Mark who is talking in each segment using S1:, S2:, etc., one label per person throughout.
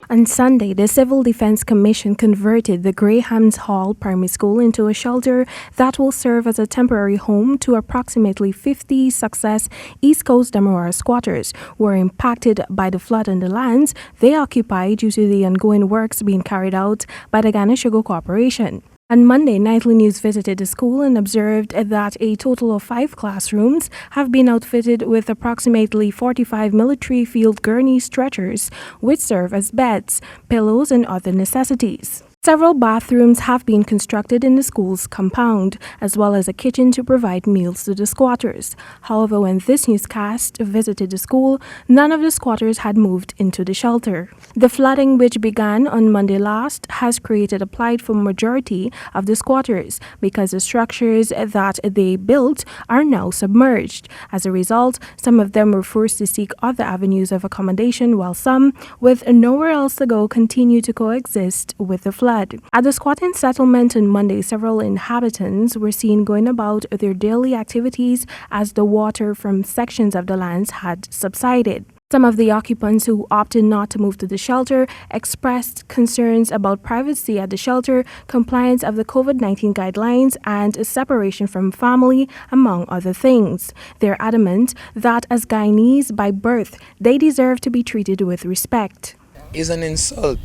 S1: On Sunday, the Civil Defense Commission converted the Graham's Hall Primary School into a shelter that will serve as a temporary home to approximately 50 Success East Coast Demerara squatters who were impacted by the flood on the lands they occupy due to the ongoing works being carried out by the Ghana Sugar Corporation. On Monday, Nightly News visited the school and observed that a total of 5 classrooms have been outfitted with approximately 45 military field gurney stretchers, which serve as beds, pillows, and other necessities. Several bathrooms have been constructed in the school's compound, as well as a kitchen to provide meals to the squatters. However, when this newscast visited the school, none of the squatters had moved into the shelter. The flooding, which began on Monday last, has created a plight for majority of the squatters because the structures that they built are now submerged. As a result, some of them were forced to seek other avenues of accommodation, while some, with nowhere else to go, continue to coexist with the flood. At the squatting settlement on Monday, several inhabitants were seen going about their daily activities as the water from sections of the lands had subsided. Some of the occupants who opted not to move to the shelter expressed concerns about privacy at the shelter, compliance of the COVID-19 guidelines, and separation from family, among other things. They're adamant that as Guyanese by birth, they deserve to be treated with respect.
S2: It's an insult.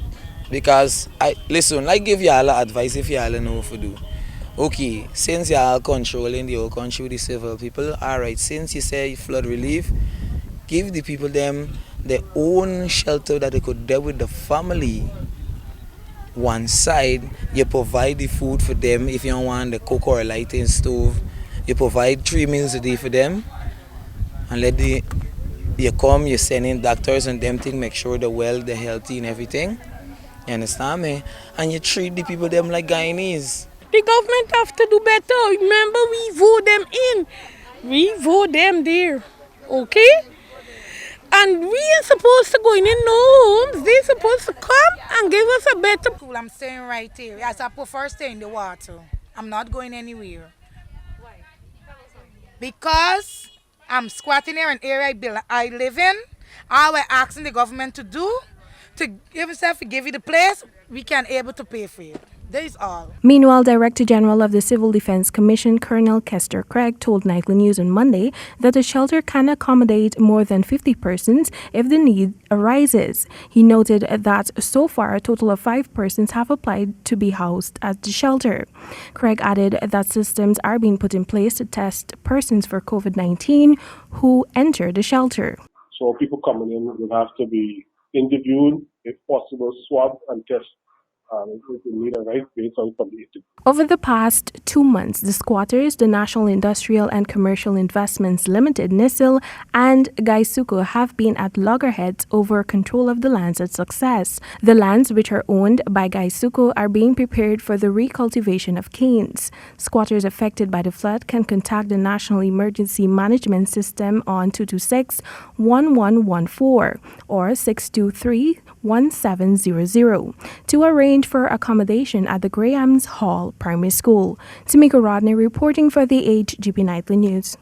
S2: Because, I give y'all advice if y'all know what to do. Okay, since y'all controlling the whole country with the civil people, alright, since you say flood relief, give the people them their own shelter that they could deal with the family. One side, you provide the food for them if you don't want the cook or a lighting stove. You provide 3 meals a day for them. And you send in doctors and them thing, make sure they're well, they're healthy and everything. You understand me? And you treat the people them like Guyanese.
S3: The government have to do better. Remember, we vote them in. We vote them there. Okay? And we are supposed to go in no homes. They're supposed to come and give us a better...
S4: I'm staying right here. Yes, I prefer staying in the water. I'm not going anywhere.
S5: Why?
S4: Because I'm squatting here in an area I live in. All we're asking the government to do, to give you the place, we can able to pay for it. That is all.
S1: Meanwhile, Director General of the Civil Defense Commission, Colonel Kester Craig, told Nightly News on Monday that the shelter can accommodate more than 50 persons if the need arises. He noted that so far a total of 5 persons have applied to be housed at the shelter. Craig added that systems are being put in place to test persons for COVID-19 who enter the shelter.
S6: So people coming in will have to be interviewed, if possible, swabbed and tested.
S1: Over the past 2 months, the squatters, the National Industrial and Commercial Investments Limited (NISIL) and Gaisuku have been at loggerheads over control of the lands at Success. The lands, which are owned by Gaisuku, are being prepared for the recultivation of canes. Squatters affected by the flood can contact the National Emergency Management System on 226-1114 or 623-1700 to arrange for accommodation at the Graham's Hall Primary School. Temika Rodney reporting for the HGP Nightly News.